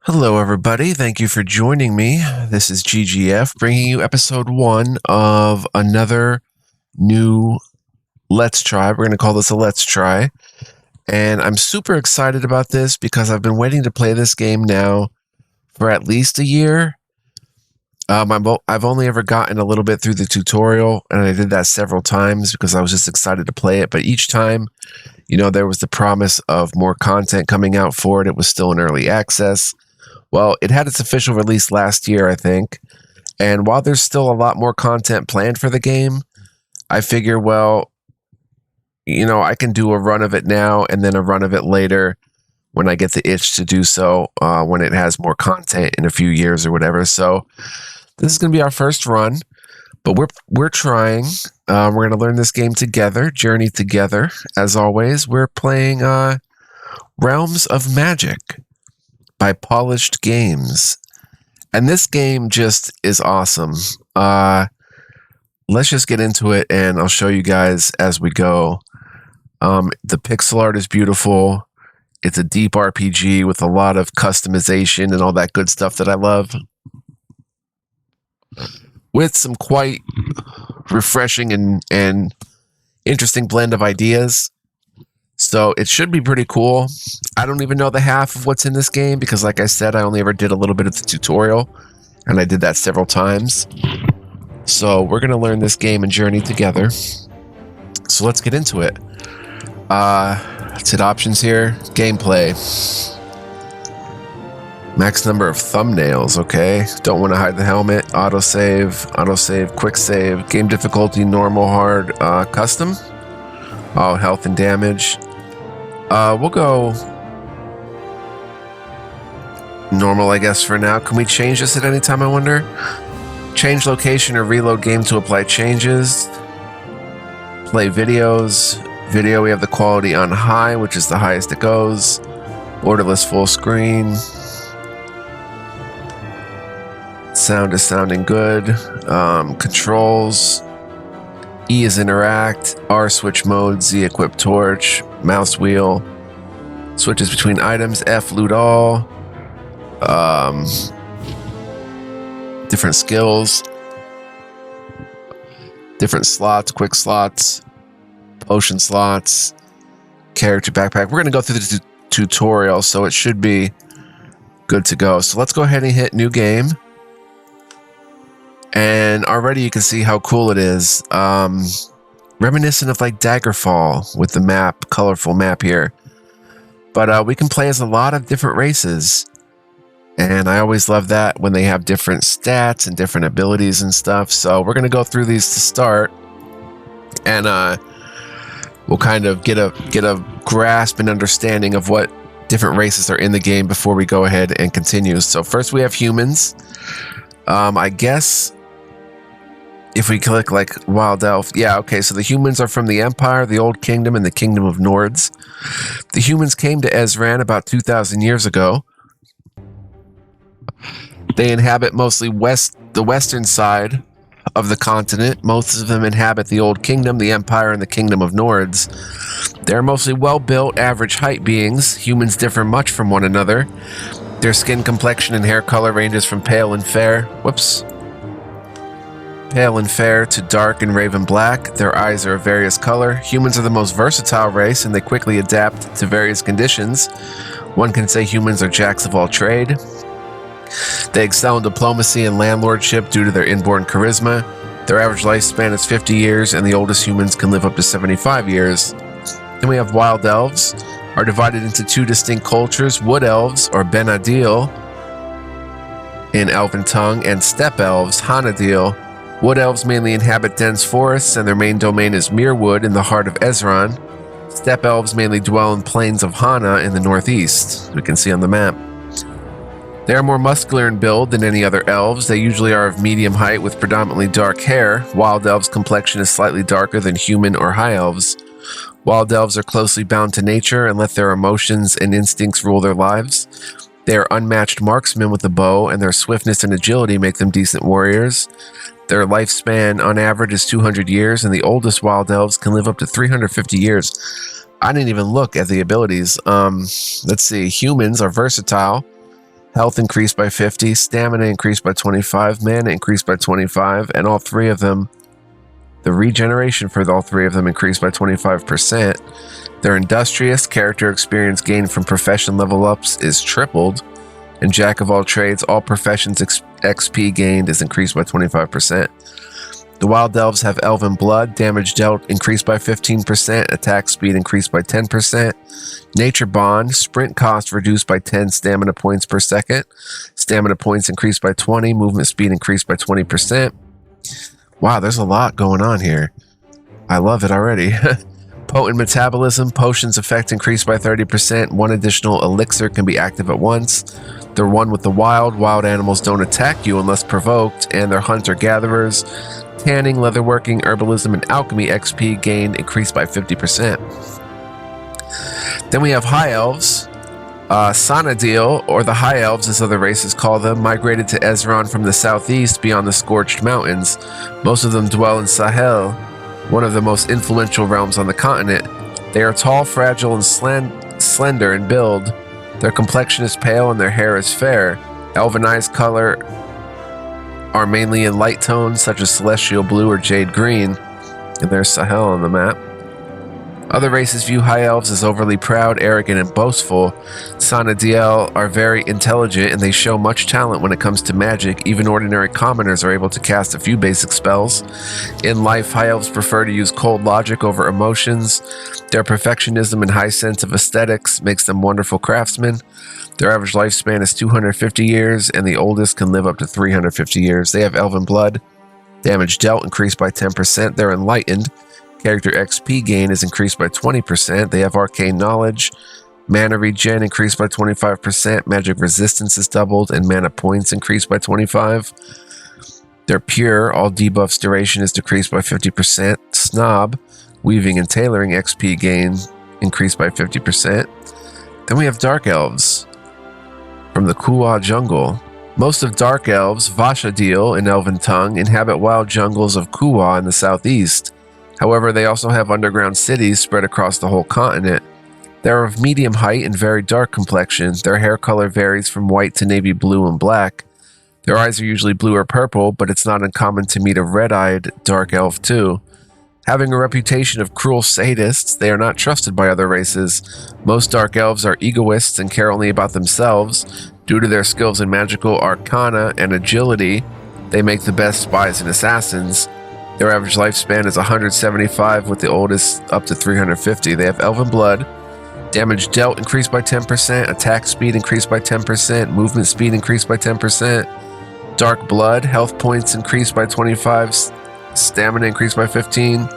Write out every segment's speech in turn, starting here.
Hello, everybody. Thank you for joining me. This is GGF bringing you episode 1 of another new Let's Try. We're going to call this a Let's Try. And I'm super excited about this because I've been waiting to play this game now for at least a year. I've only ever gotten a little bit through the tutorial, and I did that several times because I was just excited to play it. But each time, there was the promise of more content coming out for it. It was still in early access. Well, it had its official release last year, I think. And while there's still a lot more content planned for the game, I figure, I can do a run of it now and then a run of it later when I get the itch to do so, when it has more content in a few years or whatever. So this is going to be our first run, but we're trying. We're going to learn this game together, journey together. As always, we're playing Realms of Magic by Polished Games. And this game just is awesome. Let's just get into it, and I'll show you guys as we go. The pixel art is beautiful. It's a deep RPG with a lot of customization and all that good stuff that I love, with some quite refreshing and interesting blend of ideas. So it should be pretty cool. I don't even know the half of what's in this game because, like I said, I only ever did a little bit of the tutorial, and I did that several times. So we're going to learn this game and journey together. So let's get into it. Let's hit options here. Gameplay. Max number of thumbnails, okay. Don't want to hide the helmet. Autosave, quick save. Game difficulty, normal, hard, custom. Oh, health and damage. We'll go normal, I guess, for now. Can we change this at any time, I wonder? Change location or reload game to apply changes. Play videos. Video, we have the quality on high, which is the highest it goes. Borderless full screen. Sound is sounding good. Controls. E is interact, R switch mode, Z equip torch, mouse wheel, switches between items, F loot all, different skills, different slots, quick slots, potion slots, character backpack. We're going to go through the tutorial, so it should be good to go. So let's go ahead and hit new game. And already you can see how cool it is. Reminiscent of like Daggerfall with the map, colorful map here. But we can play as a lot of different races. And I always love that when they have different stats and different abilities and stuff. So we're going to go through these to start. And we'll kind of get a grasp and understanding of what different races are in the game before we go ahead and continue. So first we have humans. I guess if we click like Wild Elf, yeah, okay, so the humans are from the Empire, the Old Kingdom, and the Kingdom of Nords. The humans came to Ezran about 2,000 years ago. They inhabit mostly the western side of the continent. Most of them inhabit the Old Kingdom, the Empire, and the Kingdom of Nords. They're mostly well-built, average height beings. Humans differ much from one another. Their skin complexion and hair color ranges from pale and fair. Pale and fair to dark and raven black. Their eyes are of various color. Humans are the most versatile race, and they quickly adapt to various conditions. One can say humans are jacks of all trade. They excel in diplomacy and landlordship due to their inborn charisma. Their average lifespan is 50 years, and the oldest humans can live up to 75 years. Then we have wild elves, are divided into two distinct cultures: wood elves, or Benadil in elven tongue, and steppe elves, Hanadil. Wood elves mainly inhabit dense forests, and their main domain is Mirwood in the heart of Ezran. Steppe elves mainly dwell in plains of Hana in the northeast, we can see on the map. They are more muscular in build than any other elves. They usually are of medium height with predominantly dark hair. Wild elves' complexion is slightly darker than human or high elves. Wild elves are closely bound to nature and let their emotions and instincts rule their lives. They are unmatched marksmen with a bow, and their swiftness and agility make them decent warriors. Their lifespan on average is 200 years, and the oldest wild elves can live up to 350 years. I didn't even look at the abilities. Let's see. Humans are versatile. Health increased by 50, stamina increased by 25, mana increased by 25, and all three of them, the regeneration for all three of them increased by 25%. They're industrious, character experience gained from profession level ups is tripled, and jack of all trades, all professions XP gained is increased by 25%. The wild elves have elven blood, damage dealt increased by 15%, attack speed increased by 10%. Nature bond, sprint cost reduced by 10 stamina points per second. Stamina points increased by 20, movement speed increased by 20%. Wow, there's a lot going on here. I love it already. Potent metabolism, potions effect increased by 30%. One additional elixir can be active at once. They're one with the wild. Wild animals don't attack you unless provoked, and they're hunter-gatherers. Tanning, leatherworking, herbalism, and alchemy XP gained increased by 50%. Then we have high elves. Sanadil, or the High Elves as other races call them, migrated to Ezron from the southeast beyond the Scorched Mountains. Most of them dwell in Sahel, one of the most influential realms on the continent. They are tall, fragile, and slender in build. Their complexion is pale and their hair is fair. Elven eyes color are mainly in light tones such as celestial blue or jade green. And there's Sahel on the map. Other races view high elves as overly proud, arrogant, and boastful. Sanadiel are very intelligent and they show much talent when it comes to magic. Even ordinary commoners are able to cast a few basic spells. In life, high elves prefer to use cold logic over emotions. Their perfectionism and high sense of aesthetics makes them wonderful craftsmen. Their average lifespan is 250 years, and the oldest can live up to 350 years. They have elven blood. Damage dealt increased by 10%. They're enlightened. Character XP gain is increased by 20%. They have arcane knowledge. Mana regen increased by 25%. Magic resistance is doubled, and mana points increased by 25. They're pure. All debuffs duration is decreased by 50%. Snob, weaving and tailoring XP gain increased by 50%. Then we have dark elves from the Kuwa jungle. Most of dark elves, Vashadil in Elven tongue, inhabit wild jungles of Kuwa in the southeast. However, they also have underground cities spread across the whole continent. They are of medium height and very dark complexion. Their hair color varies from white to navy blue and black. Their eyes are usually blue or purple, but it's not uncommon to meet a red-eyed dark elf too. Having a reputation of cruel sadists, they are not trusted by other races. Most dark elves are egoists and care only about themselves. Due to their skills in magical arcana and agility, they make the best spies and assassins. Their average lifespan is 175, with the oldest up to 350. They have elven blood. Damage dealt increased by 10%. Attack speed increased by 10%. Movement speed increased by 10%. Dark blood. Health points increased by 25. Stamina increased by 15.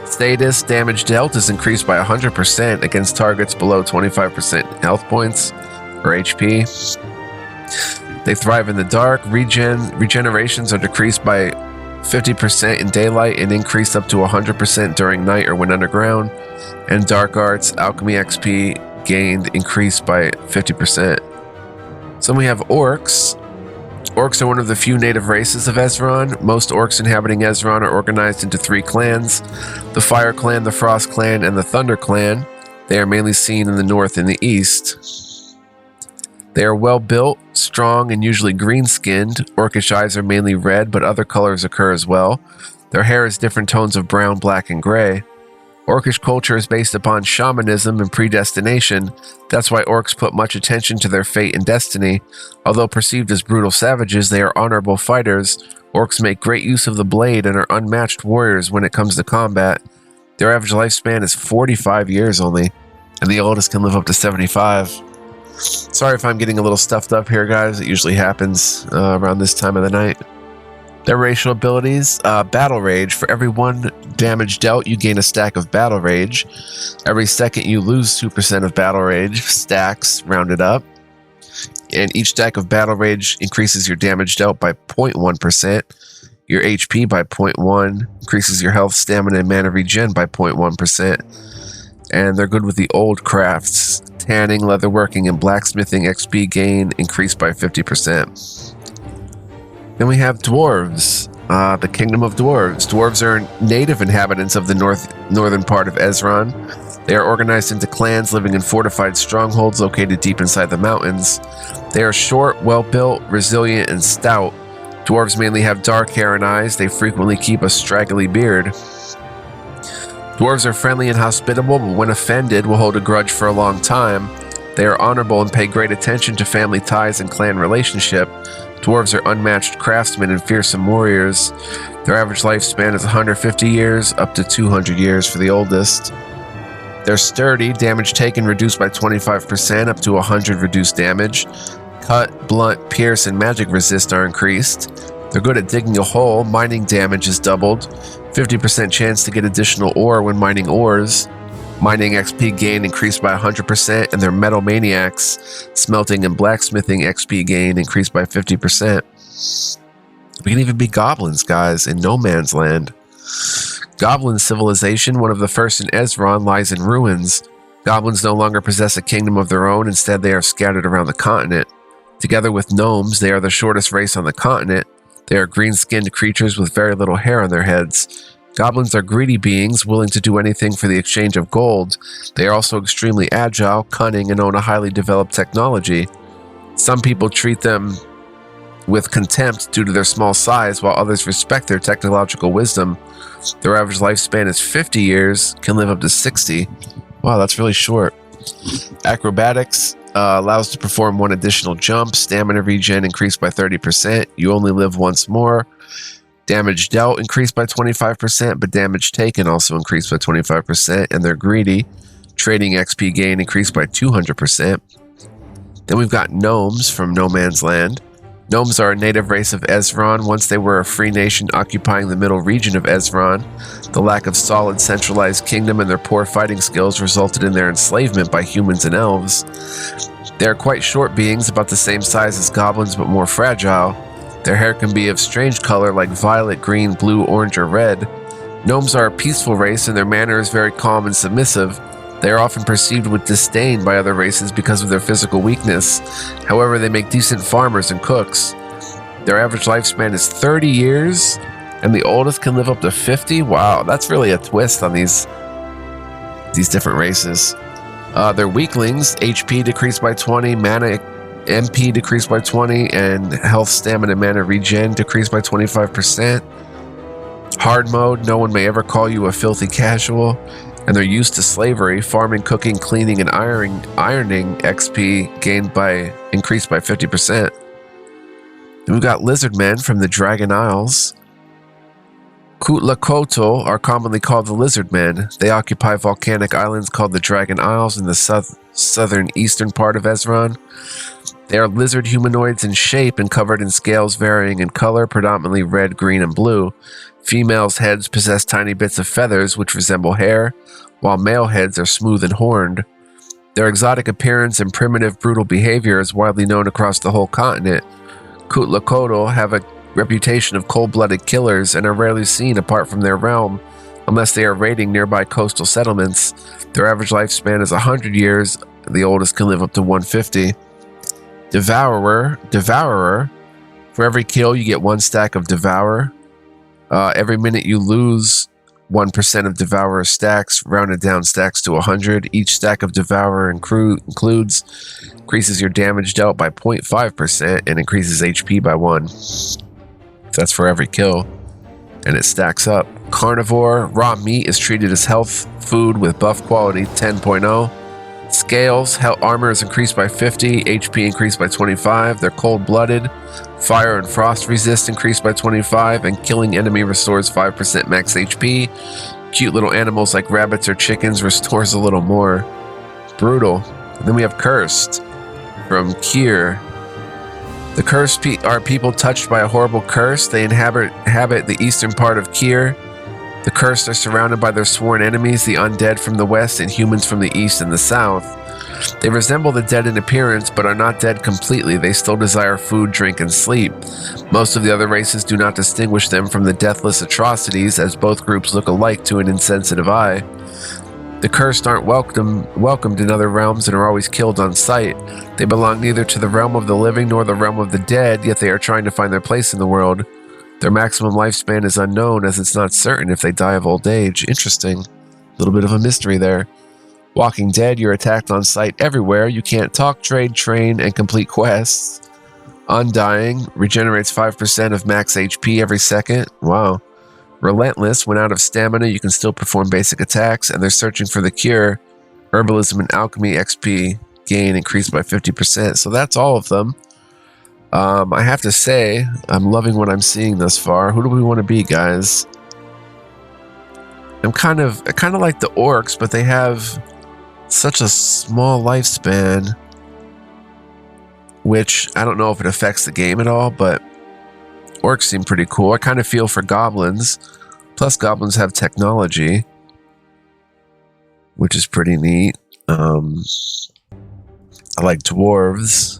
Status. Damage dealt is increased by 100% against targets below 25% health points or HP. They thrive in the dark. Regenerations are decreased by 50% in daylight and increased up to 100% during night or when underground. And dark arts, alchemy XP gained increased by 50%. So we have orcs. Orcs are one of the few native races of Ezron. Most orcs inhabiting Ezron are organized into 3 clans: the Fire Clan, the Frost Clan, and the Thunder Clan. They are mainly seen in the north and the east. They are well built, strong, and usually green-skinned. Orcish eyes are mainly red, but other colors occur as well. Their hair is different tones of brown, black, and gray. Orcish culture is based upon shamanism and predestination. That's why orcs put much attention to their fate and destiny. Although perceived as brutal savages, they are honorable fighters. Orcs make great use of the blade and are unmatched warriors when it comes to combat. Their average lifespan is 45 years only, and the oldest can live up to 75. Sorry if I'm getting a little stuffed up here, guys. It usually happens around this time of the night. Their racial abilities: Battle Rage. For every 1 damage dealt, you gain a stack of Battle Rage. Every second, you lose 2% of Battle Rage. Stacks, rounded up. And each stack of Battle Rage increases your damage dealt by 0.1%. Your HP by 0.1. Increases your health, stamina, and mana regen by 0.1%. And they're good with the old crafts. Tanning, leatherworking, and blacksmithing XP gain increased by 50%. Then we have dwarves, the Kingdom of Dwarves. Dwarves are native inhabitants of the northern part of Ezron. They are organized into clans living in fortified strongholds located deep inside the mountains. They are short, well-built, resilient, and stout. Dwarves mainly have dark hair and eyes. They frequently keep a straggly beard. Dwarves are friendly and hospitable, but when offended, will hold a grudge for a long time. They are honorable and pay great attention to family ties and clan relationship. Dwarves are unmatched craftsmen and fearsome warriors. Their average lifespan is 150 years, up to 200 years for the oldest. They're sturdy, damage taken reduced by 25%, up to 100 reduced damage. Cut, blunt, pierce, and magic resist are increased. They're good at digging a hole, mining damage is doubled. 50% chance to get additional ore when mining ores. Mining XP gain increased by 100%, and they're metal maniacs. Smelting and blacksmithing XP gain increased by 50%. We can even be goblins, guys, in No Man's Land. Goblin civilization, one of the first in Ezron, lies in ruins. Goblins no longer possess a kingdom of their own. Instead, they are scattered around the continent. Together with gnomes, they are the shortest race on the continent. They are green-skinned creatures with very little hair on their heads. Goblins are greedy beings, willing to do anything for the exchange of gold. They are also extremely agile, cunning, and own a highly developed technology. Some people treat them with contempt due to their small size, while others respect their technological wisdom. Their average lifespan is 50 years, can live up to 60. Wow, that's really short. Acrobatics allows to perform one additional jump. Stamina regen increased by 30%. You only live once more. Damage dealt increased by 25%, but damage taken also increased by 25%, and they're greedy. Trading XP gain increased by 200%. Then we've got gnomes from No Man's Land. Gnomes are a native race of Ezron. Once they were a free nation occupying the middle region of Ezron. The lack of solid centralized kingdom and their poor fighting skills resulted in their enslavement by humans and elves. They are quite short beings, about the same size as goblins but more fragile. Their hair can be of strange color like violet, green, blue, orange, or red. Gnomes are a peaceful race and their manner is very calm and submissive. They are often perceived with disdain by other races because of their physical weakness. However, they make decent farmers and cooks. Their average lifespan is 30 years, and the oldest can live up to 50. Wow, that's really a twist on these different races. They're weaklings. HP decreased by 20, mana MP decreased by 20, and health, stamina, mana regen decreased by 25%. Hard mode, no one may ever call you a filthy casual. And they're used to slavery, farming, cooking, cleaning, and ironing XP gained by increased by 50%. Then we've got lizard men from the Dragon Isles. Kutlakotl are commonly called the lizard men. They occupy volcanic islands called the Dragon Isles in the southern eastern part of Ezron. They are lizard humanoids in shape and covered in scales varying in color, predominantly red, green, and blue. Females' heads possess tiny bits of feathers which resemble hair, while male heads are smooth and horned. Their exotic appearance and primitive, brutal behavior is widely known across the whole continent. Kutlakotl have a reputation of cold-blooded killers and are rarely seen apart from their realm, unless they are raiding nearby coastal settlements. Their average lifespan is 100 years, the oldest can live up to 150. Devourer. For every kill, you get 1 stack of Devourer. Every minute you lose 1% of Devourer stacks, rounded down stacks to 100. Each stack of Devourer increases your damage dealt by 0.5% and increases HP by 1. That's for every kill, and it stacks up. Carnivore. Raw meat is treated as health food with buff quality 10.0. Scales. Armor is increased by 50. HP increased by 25. They're cold-blooded. Fire and frost resist increased by 25, and killing enemy restores 5% max HP. Cute little animals like rabbits or chickens restores a little more. Brutal. And then we have Cursed from Kier. The Cursed are people touched by a horrible curse. They inhabit the eastern part of Kier. The Cursed are surrounded by their sworn enemies, the undead from the west and humans from the east and the south. They resemble the dead in appearance, but are not dead completely. They still desire food, drink, and sleep. Most of the other races do not distinguish them from the deathless atrocities, as both groups look alike to an insensitive eye. The Cursed aren't welcomed in other realms and are always killed on sight. They belong neither to the realm of the living nor the realm of the dead, yet they are trying to find their place in the world. Their maximum lifespan is unknown, as it's not certain if they die of old age. Interesting. A little bit of a mystery there. Walking Dead, you're attacked on sight everywhere. You can't talk, trade, train, and complete quests. Undying regenerates 5% of max HP every second. Wow. Relentless, when out of stamina, you can still perform basic attacks, and they're searching for the cure. Herbalism and alchemy XP gain increased by 50%. So that's all of them. I have to say, I'm loving what I'm seeing thus far. Who do we want to be, guys? I kind of like the orcs, but they have such a small lifespan, which I don't know if it affects the game at all, but orcs seem pretty cool. I kind of feel for goblins. Plus, goblins have technology, which is pretty neat. I like dwarves.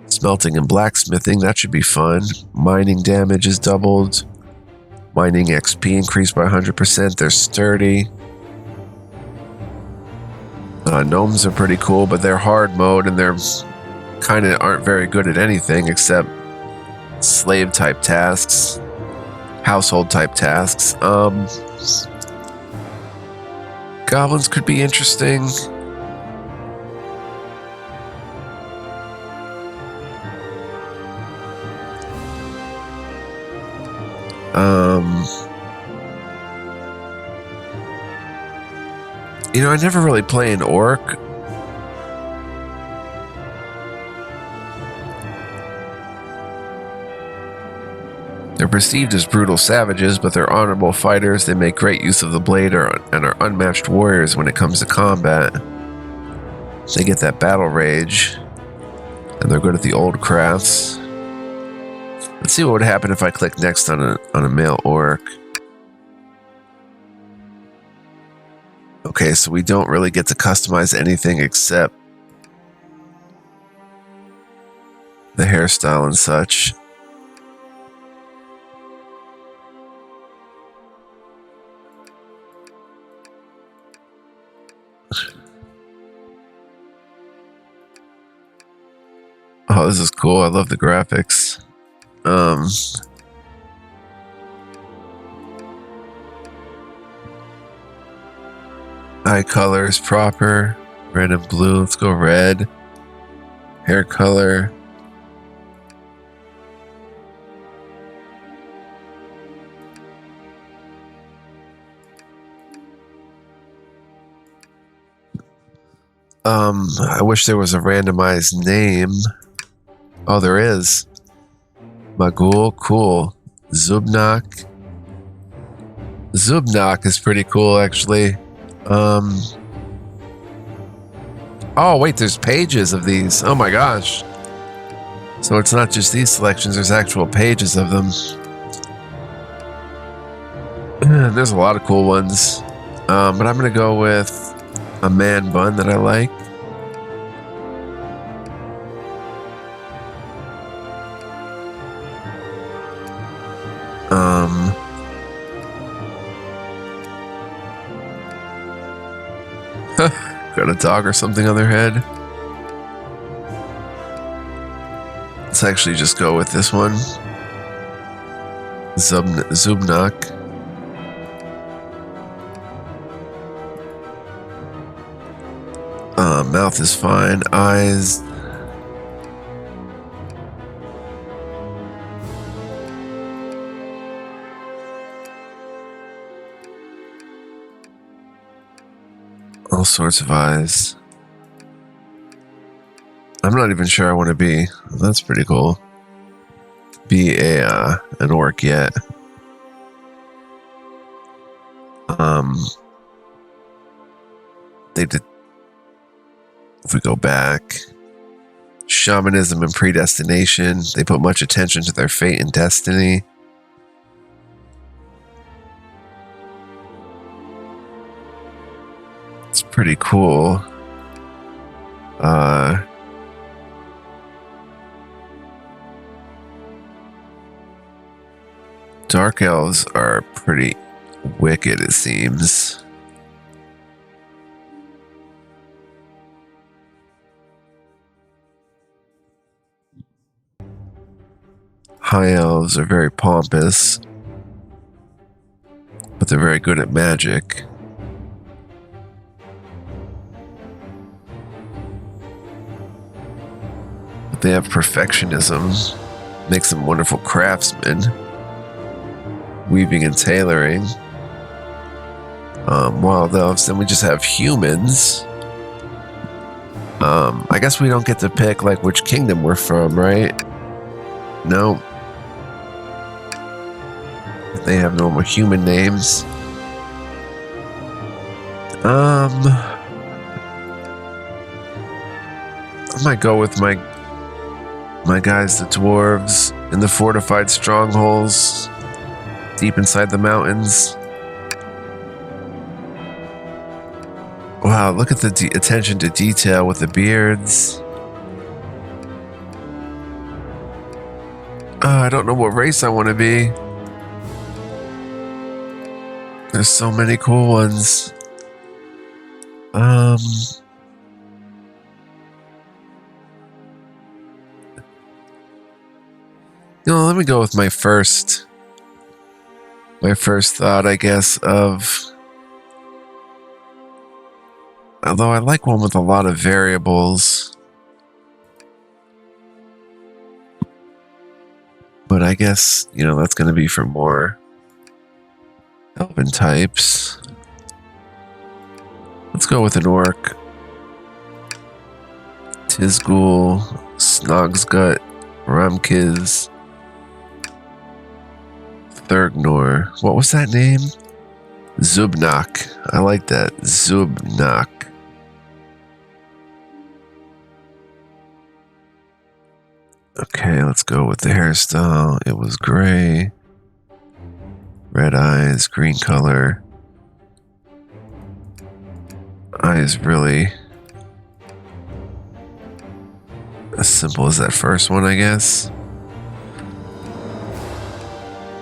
Smelting and blacksmithing, that should be fun. Mining damage is doubled. Mining XP increased by 100%. They're sturdy. Gnomes are pretty cool, but they're hard mode and they're kind of aren't very good at anything except slave type tasks, household type tasks. Goblins could be interesting. You know, I never really play an orc. They're perceived as brutal savages, but they're honorable fighters. They make great use of the blade and are unmatched warriors when it comes to combat. They get that battle rage, and they're good at the old crafts. Let's see what would happen if I click next on a male orc. Okay, so we don't really get to customize anything except the hairstyle and such. Oh, this is cool. I love the graphics. Eye color is proper. Red and blue. Let's go red. Hair color. I wish there was a randomized name. Oh, there is. Magul, cool. Zubnak. Zubnak is pretty cool, actually. Oh, wait, there's pages of these. Oh my gosh. So it's not just these selections, there's actual pages of them. There's a lot of cool ones. But I'm going to go with a man bun that I like. Got a dog or something on their head. Let's actually just go with this one. Zubnak. Mouth is fine. Eyes. All sorts of eyes. I'm not even sure I want to be. That's pretty cool. Be an orc yet. They did. If we go back, shamanism and predestination. They put much attention to their fate and destiny. It's pretty cool. Dark elves are pretty wicked, it seems. High elves are very pompous, but they're very good at magic. They have perfectionism. Makes them wonderful craftsmen. Weaving and tailoring. Wild elves. Then we just have humans. I guess we don't get to pick like which kingdom we're from, right? No. They have normal human names. I might go with my guys, the dwarves, in the fortified strongholds deep inside the mountains. Wow, look at the attention to detail with the beards. I don't know what race I want to be. There's so many cool ones. Let me go with my first thought, I guess, of... Although I like one with a lot of variables. But I guess, that's going to be for more elven types. Let's go with an orc. Tizgul, Snogsgut, Ramkiz, Thurgnor. What was that name? Zubnak. I like that. Zubnak. Okay, let's go with the hairstyle. It was gray. Red eyes, green color. Eyes really as simple as that first one, I guess.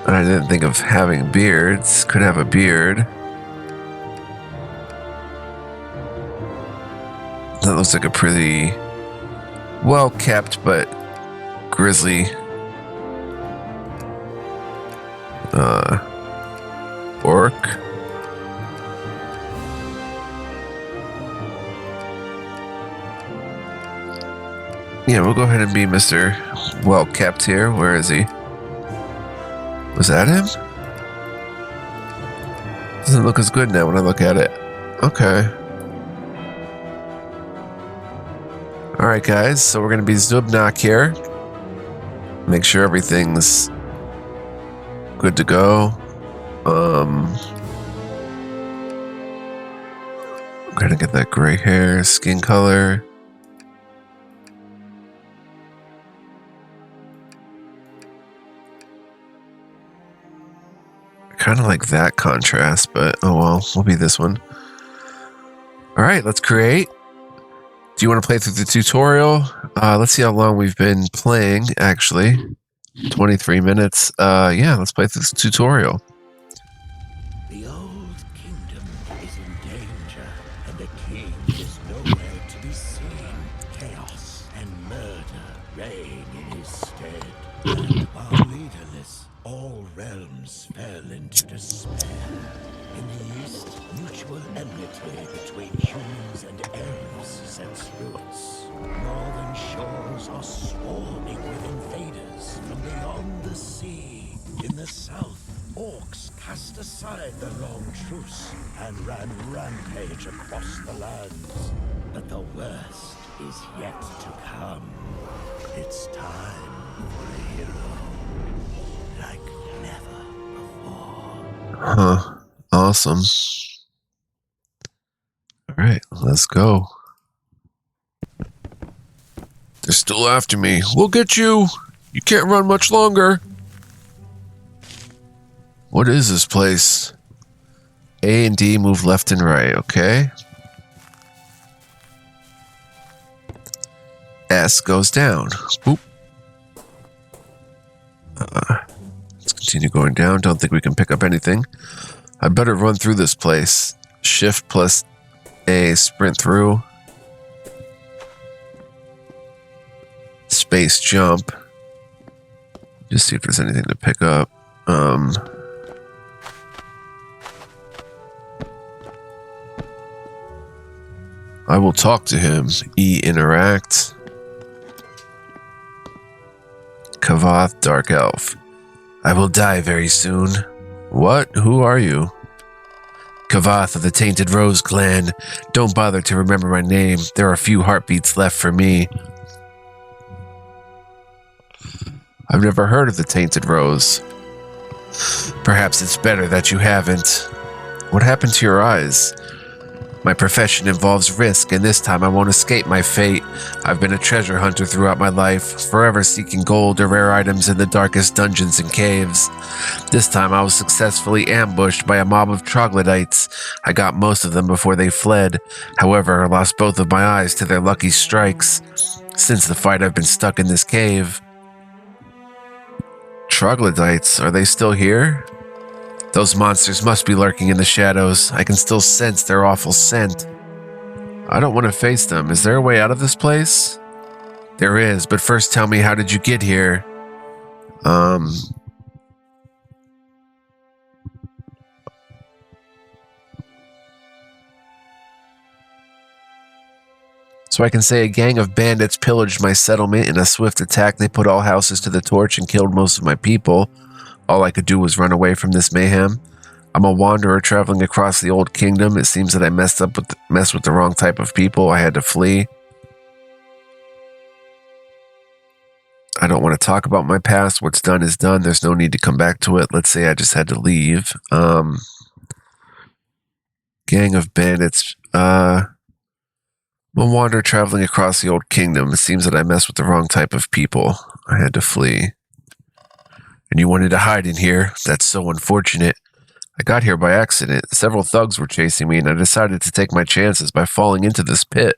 I didn't think of having beards. Could have a beard. That looks like a pretty well kept but grizzly orc. Yeah, we'll go ahead and be Mr. Well Kept here. Where is he? Was that him? Doesn't look as good now when I look at it. Okay. Alright guys, so we're going to be Zubnak here. Make sure everything's good to go. I'm going to get that gray hair, skin color. Kind of like that contrast, but oh well, we'll be this one. Alright, let's create. Do you want to play through the tutorial? Let's see how long we've been playing, actually. 23 minutes. Yeah, let's play through the tutorial. The old kingdom is in danger, and the king is nowhere to be seen. Chaos and murder reign in his stead. And while leaderless, all realms fell into despair. In the east, mutual enmity between humans and elves sets roots. Northern shores are swarming with invaders from beyond the sea. In the south, orcs cast aside the long truce and ran rampage across the lands. But the worst is yet to come. It's time for a hero like never before. Huh. Awesome. Alright, let's go. They're still after me. We'll get you! You can't run much longer. What is this place? A and D move left and right, okay. S goes down. Boop. Let's continue going down. Don't think we can pick up anything. I better run through this place. Shift plus A, sprint through. Space jump. Just see if there's anything to pick up. I will talk to him. E, interact. Kavath, Dark Elf. I will die very soon. What? Who are you? Kavath of the Tainted Rose Clan. Don't bother to remember my name. There are few heartbeats left for me. I've never heard of the Tainted Rose. Perhaps it's better that you haven't. What happened to your eyes? My profession involves risk, and this time I won't escape my fate. I've been a treasure hunter throughout my life, forever seeking gold or rare items in the darkest dungeons and caves. This time I was successfully ambushed by a mob of troglodytes. I got most of them before they fled. However, I lost both of my eyes to their lucky strikes. Since the fight, I've been stuck in this cave. Troglodytes, are they still here? Those monsters must be lurking in the shadows. I can still sense their awful scent. I don't want to face them. Is there a way out of this place? There is, but first tell me, how did you get here? So I can say a gang of bandits pillaged my settlement. In a swift attack, they put all houses to the torch and killed most of my people. All I could do was run away from this mayhem. I'm a wanderer traveling across the old kingdom. It seems that I messed with the wrong type of people. I had to flee. I don't want to talk about my past. What's done is done. There's no need to come back to it. Let's say I just had to leave. Gang of bandits. I'm a wanderer traveling across the old kingdom. It seems that I messed with the wrong type of people. I had to flee. And you wanted to hide in here? That's so unfortunate. I got here by accident. Several thugs were chasing me, and I decided to take my chances by falling into this pit.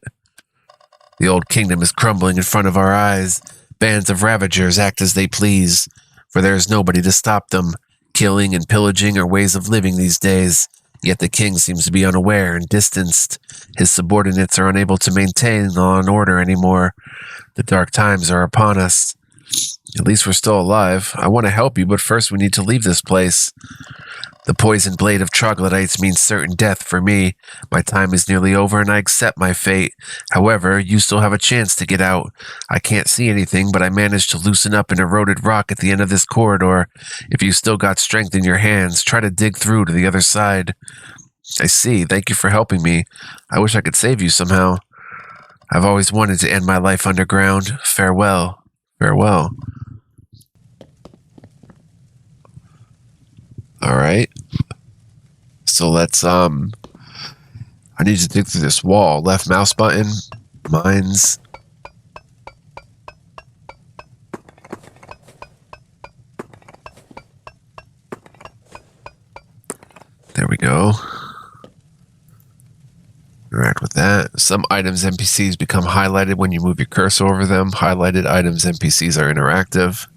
The old kingdom is crumbling in front of our eyes. Bands of ravagers act as they please, for there is nobody to stop them. Killing and pillaging are ways of living these days, yet the king seems to be unaware and distanced. His subordinates are unable to maintain law and order anymore. The dark times are upon us. At least we're still alive. I want to help you, but first we need to leave this place. The poison blade of troglodytes means certain death for me. My time is nearly over and I accept my fate. However, you still have a chance to get out. I can't see anything, but I managed to loosen up an eroded rock at the end of this corridor. If you still got strength in your hands, try to dig through to the other side. I see. Thank you for helping me. I wish I could save you somehow. I've always wanted to end my life underground. Farewell. Farewell. Alright. So let's, I need to dig through this wall. Left mouse button. Mines. There we go. Interact with that. Some items NPCs become highlighted when you move your cursor over them. Highlighted items NPCs are interactive.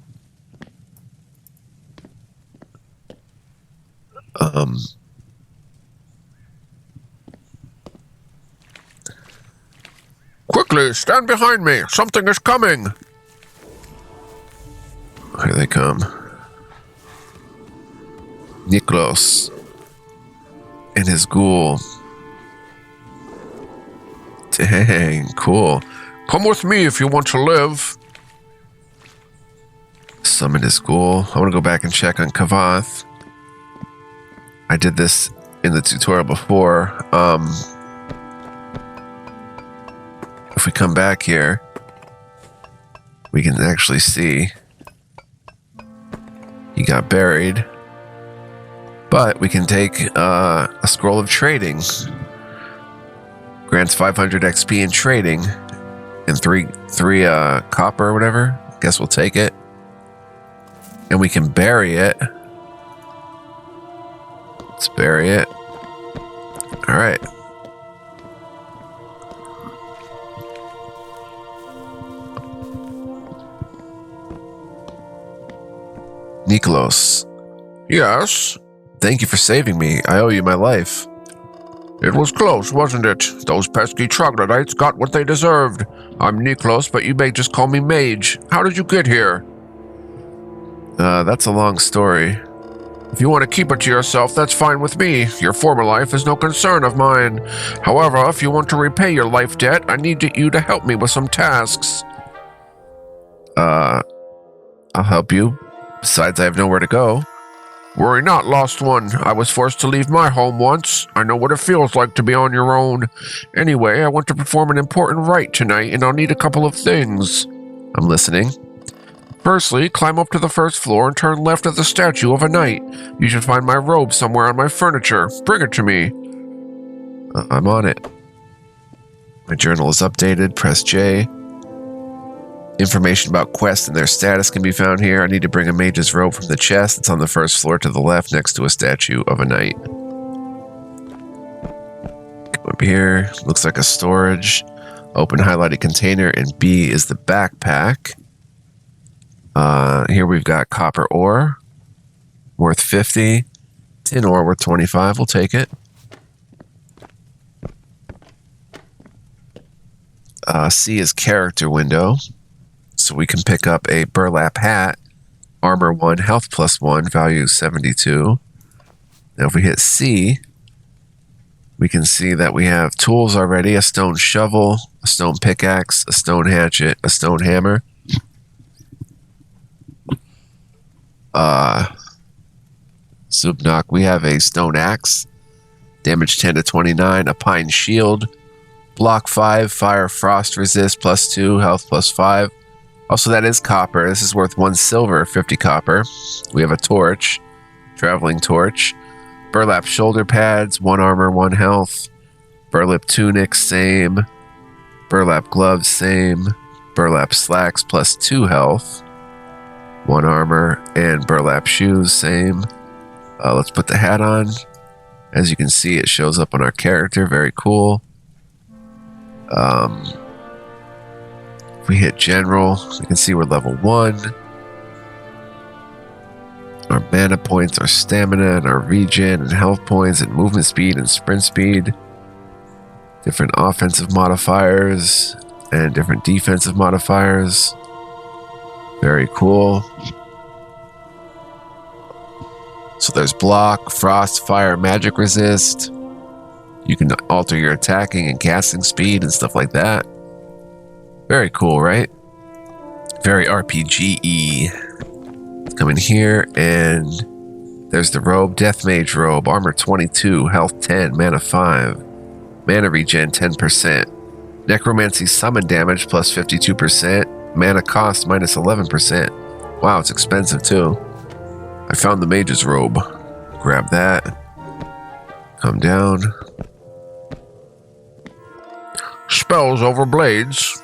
Quickly, stand behind me. Something is coming. Here they come. Niklos and his ghoul. Dang, cool. Come with me if you want to live. Summon his ghoul. I want to go back and check on Kavath. I did this in the tutorial before. If we come back here, we can actually see he got buried. But we can take a scroll of trading. Grants 500 XP in trading and three copper or whatever. Guess we'll take it. And we can bury it. Let's bury it. All right. Niklos. Yes? Thank you for saving me. I owe you my life. It was close, wasn't it? Those pesky troglodytes got what they deserved. I'm Niklos, but you may just call me Mage. How did you get here? That's a long story. If you want to keep it to yourself, that's fine with me. Your former life is no concern of mine. However, if you want to repay your life debt, I need you to help me with some tasks. I'll help you. Besides, I have nowhere to go. Worry not, lost one. I was forced to leave my home once. I know what it feels like to be on your own. Anyway, I want to perform an important rite tonight, and I'll need a couple of things. I'm listening. Firstly, climb up to the first floor and turn left at the statue of a knight. You should find my robe somewhere on my furniture. Bring it to me. I'm on it. My journal is updated. Press J. Information about quests and their status can be found here. I need to bring a mage's robe from the chest. It's on the first floor to the left next to a statue of a knight. Come up here. Looks like a storage. Open highlighted container, and B is the backpack. Here we've got copper ore, worth 50. Tin ore worth 25. We'll take it. C is character window. So we can pick up a burlap hat, armor 1, health +1, value 72. Now if we hit C, we can see that we have tools already: a stone shovel, a stone pickaxe, a stone hatchet, a stone hammer. Subnok, we have a stone axe, damage 10 to 29, a pine shield, block 5, fire frost resist +2, health +5. Also, that is copper. This is worth 1 silver, 50 copper. We have a torch, traveling torch, burlap shoulder pads, 1 armor, 1 health, burlap tunic, same, burlap gloves, same, burlap slacks +2 health, 1 armor, and burlap shoes, same. Let's put the hat on. As you can see, it shows up on our character. Very cool. If we hit general, we can see we're level 1. Our mana points, our stamina, and our regen, and health points, and movement speed, and sprint speed. Different offensive modifiers, and different defensive modifiers. Very cool. So there's block, frost, fire, magic resist. You can alter your attacking and casting speed and stuff like that. Very cool, right? Very RPG-y. Come in here, and there's the robe, Death Mage robe, armor 22, health 10, mana 5, mana regen 10%, necromancy summon damage plus 52%, mana cost minus 11%. Wow, it's expensive too. I found the mage's robe. Grab that. Come down. Spells over blades.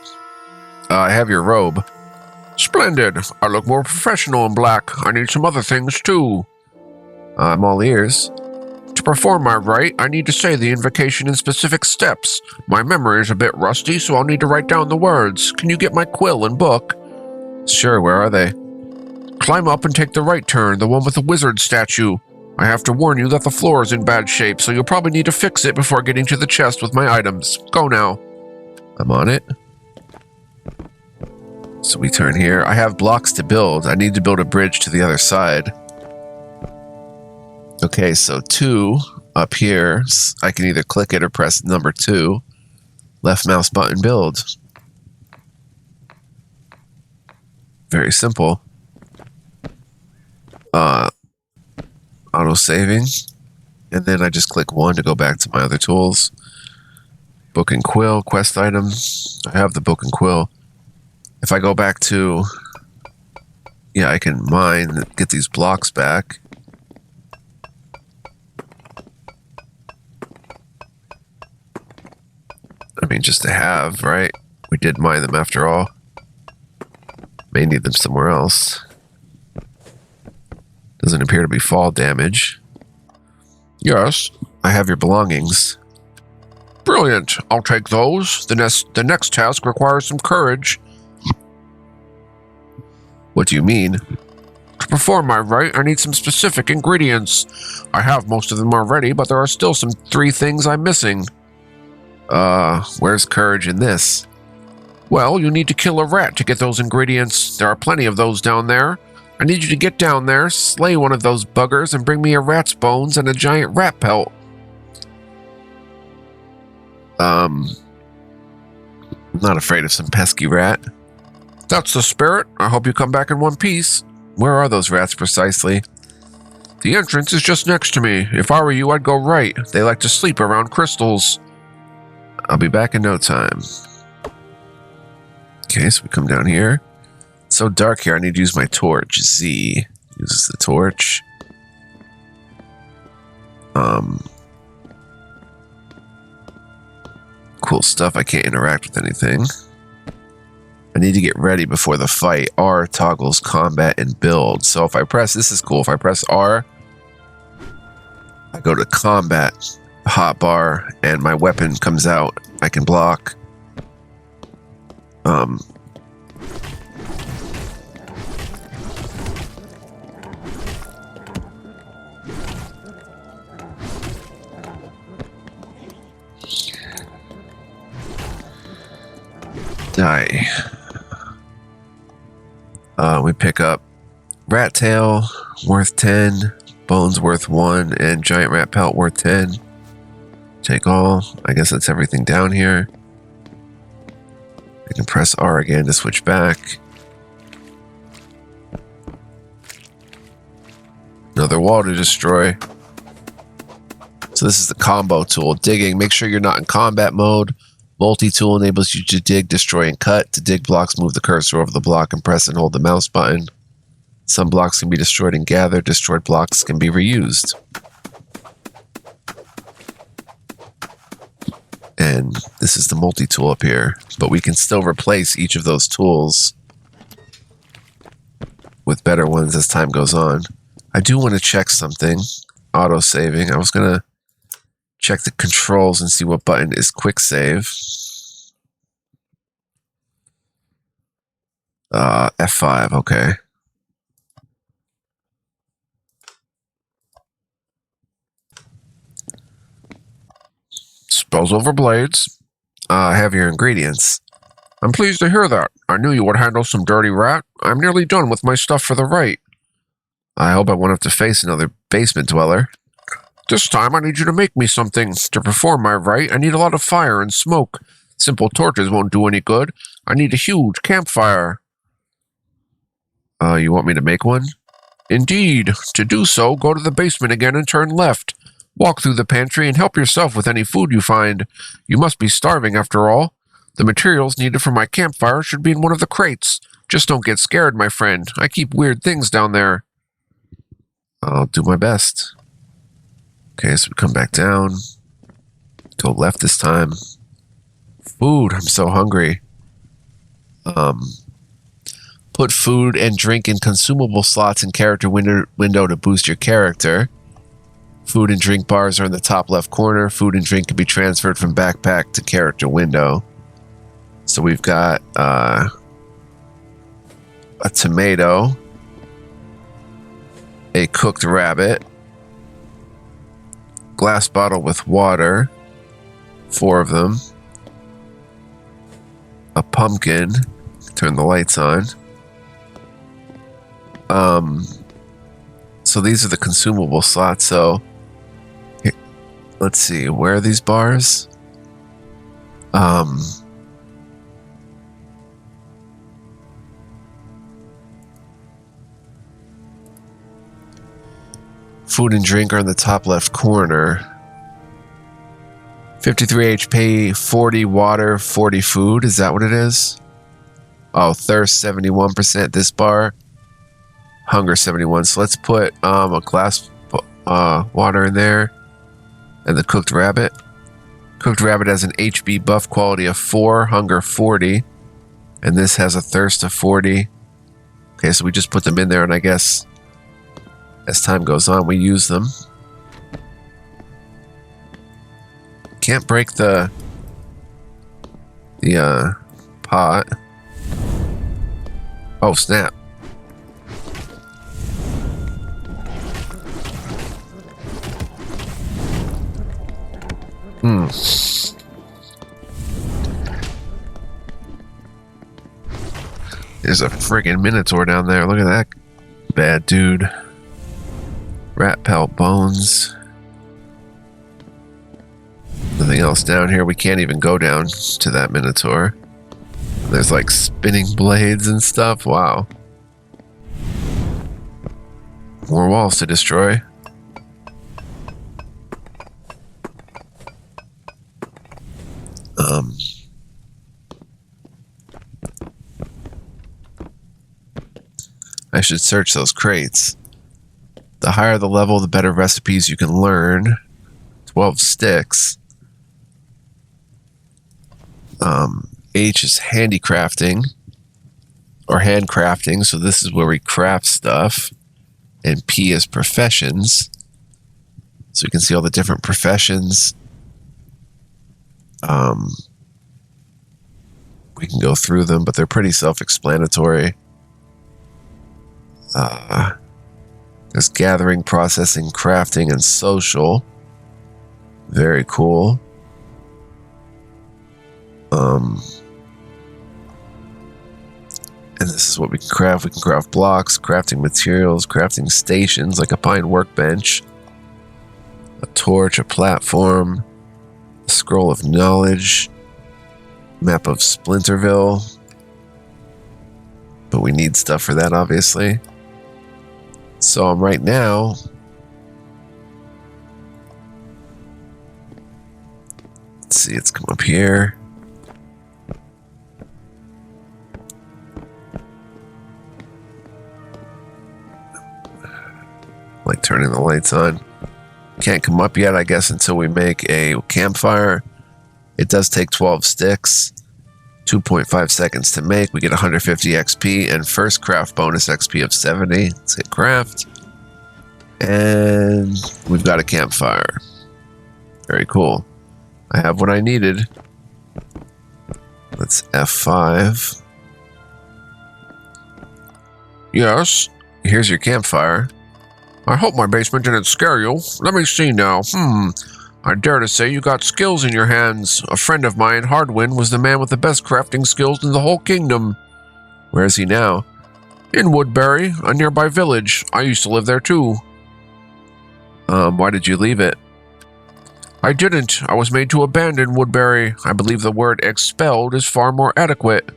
I have your robe. Splendid. I look more professional in black. I need some other things too. I'm all ears. To perform my rite, I need to say the invocation in specific steps. My memory is a bit rusty, so I'll need to write down the words. Can you get my quill and book? Sure, where are they? Climb up and take the right turn, the one with the wizard statue. I have to warn you that the floor is in bad shape, so you'll probably need to fix it before getting to the chest with my items. Go now. I'm on it. So we turn here. I have blocks to build. I need to build a bridge to the other side. Okay, so 2 up here. I can either click it or press number 2. Left mouse button build. Very simple. Auto saving. And then I just click 1 to go back to my other tools. Book and quill, quest item. I have the book and quill. If I go back to, yeah, I can mine, get these blocks back. I mean, just to have, right? We did mine them after all. May need them somewhere else. Doesn't appear to be fall damage. Yes. I have your belongings. Brilliant. I'll take those. The next task requires some courage. What do you mean? To perform my rite, I need some specific ingredients. I have most of them already, but there are still some 3 things I'm missing. Where's courage in this? Well, you need to kill a rat to get those ingredients. There are plenty of those down there. I need you to get down there, slay one of those buggers, and bring me a rat's bones and a giant rat pelt. I'm not afraid of some pesky rat. That's the spirit. I hope you come back in one piece. Where are those rats precisely? The entrance is just next to me. If I were you, I'd go right. They like to sleep around crystals. I'll be back in no time. Okay, so we come down here. It's so dark here, I need to use my torch. Z uses the torch. Cool stuff. I can't interact with anything. I need to get ready before the fight. R toggles combat and build. So if I press, this is cool. If I press R, I go to combat hotbar and my weapon comes out. I can block. Die. We pick up rat tail worth 10, bones worth 1, and giant rat pelt worth 10. Take all. I guess that's everything down here. I can press R again to switch back. Another wall to destroy. So this is the combo tool. Digging. Make sure you're not in combat mode. Multi-tool enables you to dig, destroy, and cut. To dig blocks, move the cursor over the block and press and hold the mouse button. Some blocks can be destroyed and gathered. Destroyed blocks can be reused. And this is the multi-tool up here. But we can still replace each of those tools with better ones as time goes on. I do want to check something. Auto-saving. I was going to check the controls and see what button is quick save. F5, okay. Spells over blades. Have your ingredients. I'm pleased to hear that. I knew you would handle some dirty rat. I'm nearly done with my stuff for the right. I hope I won't have to face another basement dweller. This time I need you to make me something. To perform my rite, I need a lot of fire and smoke. Simple torches won't do any good. I need a huge campfire. You want me to make one? Indeed. To do so, go to the basement again and turn left. Walk through the pantry and help yourself with any food you find. You must be starving after all. The materials needed for my campfire should be in one of the crates. Just don't get scared, my friend. I keep weird things down there. I'll do my best. Okay, so we come back down. Go left this time. Food. I'm so hungry. Put food and drink in consumable slots in character window to boost your character. Food and drink bars are in the top left corner. Food and drink can be transferred from backpack to character window. So we've got a tomato, a cooked rabbit, glass bottle with water, 4 of them, a pumpkin, turn the lights on. So these are the consumable slots. So here, let's see, where are these bars? Food and drink are in the top left corner. 53 HP, 40 water, 40 food. Is that what it is? Oh, thirst 71%. This bar, hunger 71. So let's put a glass water in there, and the cooked rabbit. Cooked rabbit has an HB buff quality of 4, hunger 40, and this has a thirst of 40. Okay, so we just put them in there, and I guess as time goes on, we use them. Can't break the pot. Oh, snap. There's a friggin' minotaur down there. Look at that bad dude. Rat pelt bones. Nothing else down here. We can't even go down to that minotaur. There's like spinning blades and stuff. Wow. More walls to destroy. I should search those crates. The higher the level, the better recipes you can learn. 12 sticks. H is handicrafting. Or handcrafting, so this is where we craft stuff. And P is professions. So you can see all the different professions. We can go through them, but they're pretty self-explanatory. There's gathering, processing, crafting, and social. Very cool. And this is what we can craft. We can craft blocks, crafting materials, crafting stations like a pine workbench, a torch, a platform, a scroll of knowledge, map of Splinterville. But we need stuff for that, obviously. So right now, let's see, it's come up here. Like turning the lights on. Can't come up yet, I guess, until we make a campfire. It does take 12 sticks. 2.5 seconds to make. We get 150 XP and first craft bonus XP of 70. Let's hit craft. And we've got a campfire. Very cool. I have what I needed. Let's F5. Yes? Here's your campfire. I hope my basement didn't scare you. Let me see now. I dare to say you got skills in your hands. A friend of mine, Hardwin, was the man with the best crafting skills in the whole kingdom. Where is he now? In Woodbury, a nearby village. I used to live there too. Why did you leave it? I didn't. I was made to abandon Woodbury. I believe the word expelled is far more adequate.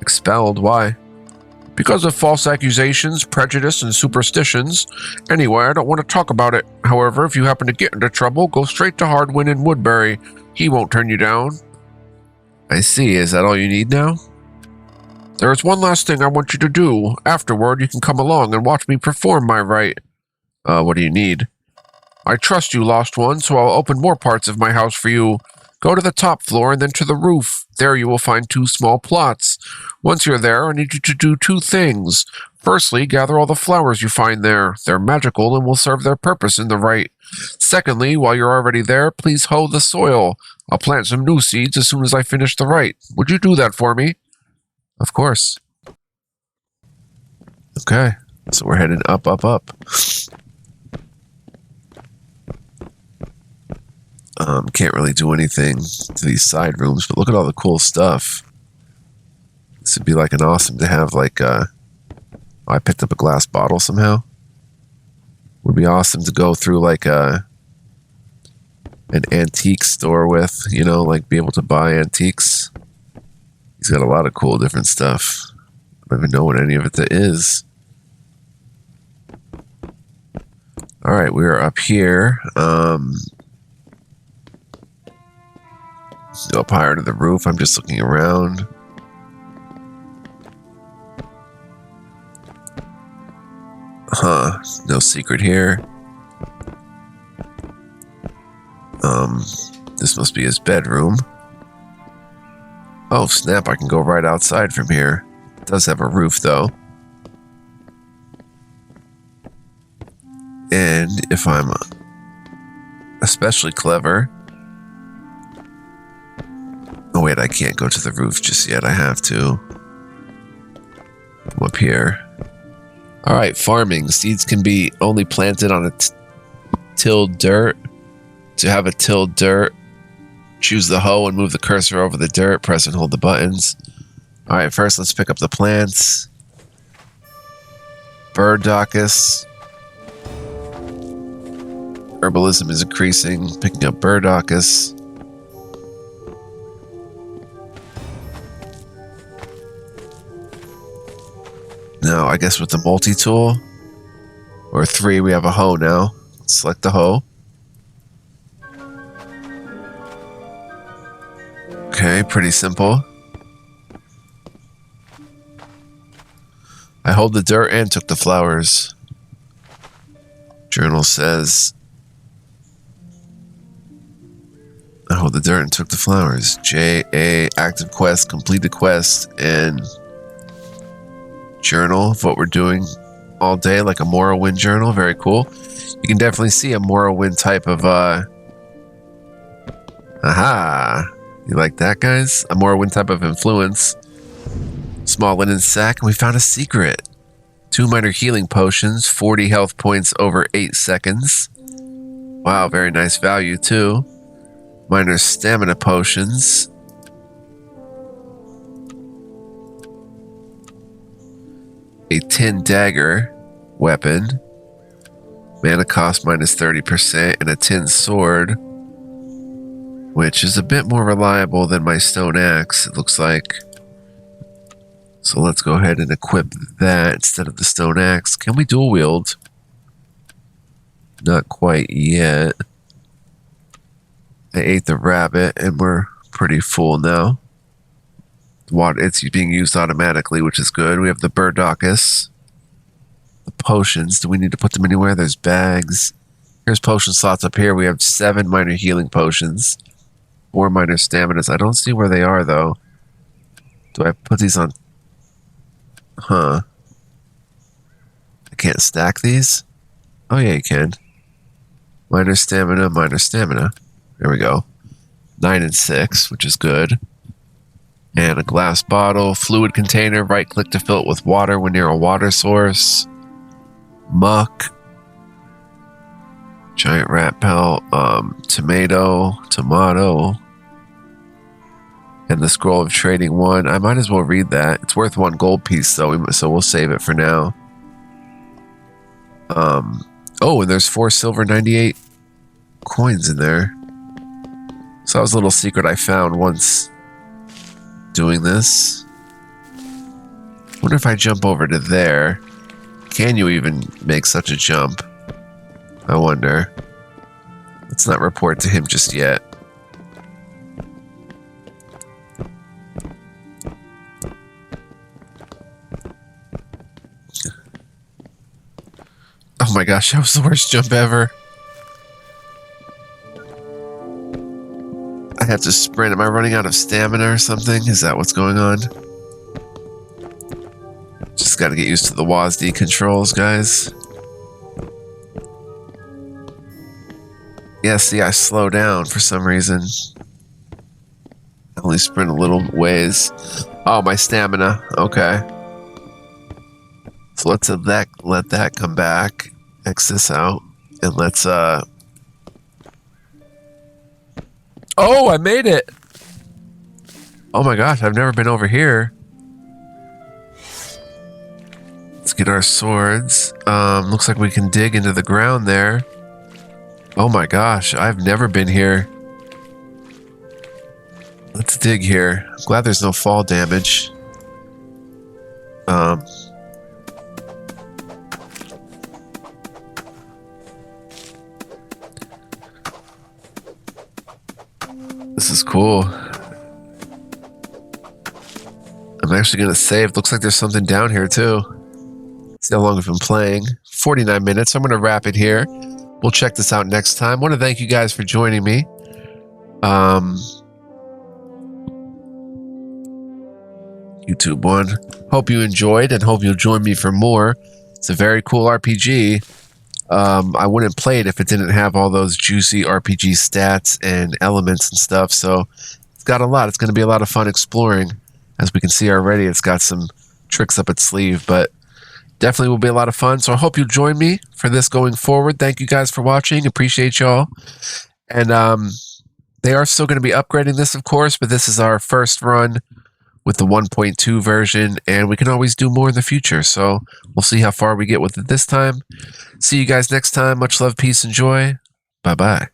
Expelled? Why? Because of false accusations, prejudice, and superstitions. Anyway, I don't want to talk about it. However, if you happen to get into trouble, go straight to Hardwin in Woodbury. He won't turn you down. I see. Is that all you need now? There is one last thing I want you to do. Afterward, you can come along and watch me perform my rite. What do you need? I trust you, Lost One, so I'll open more parts of my house for you. Go to the top floor and then to the roof. There you will find 2 small plots. Once you're there, I need you to do 2 things. Firstly, gather all the flowers you find there. They're magical and will serve their purpose in the rite. Secondly, while you're already there, please hoe the soil. I'll plant some new seeds as soon as I finish the rite. Would you do that for me? Of course. Okay, so we're heading up, up, up. Can't really do anything to these side rooms, but look at all the cool stuff. This would be like an awesome to have like I picked up a glass bottle somehow. Would be awesome to go through like an antique store with, you know, like be able to buy antiques. He's got a lot of cool different stuff. I don't even know what any of it is. Alright, we are up here. Go up higher to the roof. I'm just looking around. Huh. No secret here. This must be his bedroom. Oh, snap. I can go right outside from here. It does have a roof, though. And if I'm especially clever... Oh, wait, I can't go to the roof just yet. I have to come up here. All right, farming. Seeds can be only planted on a tilled dirt. To have a tilled dirt, choose the hoe and move the cursor over the dirt. Press and hold the buttons. All right, first let's pick up the plants. Burdockus. Herbalism is increasing. Picking up Burdockus. Now, I guess with the multi-tool, or 3, we have a hoe now. Select the hoe. Okay, pretty simple. I hold the dirt and took the flowers. Journal says, I hold the dirt and took the flowers. J.A. active quest, complete the quest, and journal of what we're doing all day, like a Morrowind journal. Very cool. You can definitely see a Morrowind type of, aha. You like that, guys? A Morrowind type of influence. Small linen sack, and we found a secret. 2 minor healing potions, 40 health points over 8 seconds. Wow, very nice value, too. Minor stamina potions. A tin dagger weapon. Mana cost minus 30%, and a tin sword, which is a bit more reliable than my stone axe, it looks like. So let's go ahead and equip that instead of the stone axe. Can we dual wield? Not quite yet. I ate the rabbit and we're pretty full now. It's being used automatically, which is good. We have the Burdockus. The potions. Do we need to put them anywhere? There's bags. Here's potion slots up here. We have 7 minor healing potions. 4 minor staminas. I don't see where they are, though. Do I put these on? Huh. I can't stack these? Oh, yeah, you can. Minor stamina, minor stamina. There we go. 9 and 6, which is good. And a glass bottle. Fluid container. Right-click to fill it with water when near a water source. Muck. Giant rat pelt. Tomato. And the scroll of trading 1. I might as well read that. It's worth 1 gold piece, though, so we'll save it for now. Oh, and there's 4 silver 98 coins in there. So that was a little secret I found once doing this. Wonder if I jump over to there. Can you even make such a jump? I wonder. Let's not report to him just yet. Oh my gosh, that was the worst jump ever. I have to sprint. Am I running out of stamina or something? Is that what's going on? Just gotta get used to the WASD controls, guys. Yeah, see, I slow down for some reason. I only sprint a little ways. Oh, my stamina. Okay. So let's let that come back. X this out. And let's, Oh, I made it! Oh my gosh, I've never been over here. Let's get our swords. Looks like we can dig into the ground there. Oh my gosh, I've never been here. Let's dig here. I'm glad there's no fall damage. This is cool. I'm actually going to save. Looks like there's something down here too. See how long I've been playing. 49 minutes. I'm going to wrap it here. We'll check this out next time. I want to thank you guys for joining me. YouTube one. Hope you enjoyed and hope you'll join me for more. It's a very cool RPG. I wouldn't play it if it didn't have all those juicy RPG stats and elements and stuff. So it's got a lot. It's going to be a lot of fun exploring. As we can see already, it's got some tricks up its sleeve, but definitely will be a lot of fun. So I hope you'll join me for this going forward. Thank you guys for watching. Appreciate y'all. And they are still going to be upgrading this, of course, but this is our first run with the 1.2 version, and we can always do more in the future. So we'll see how far we get with it this time. See you guys next time. Much love, peace, and joy. Bye-bye.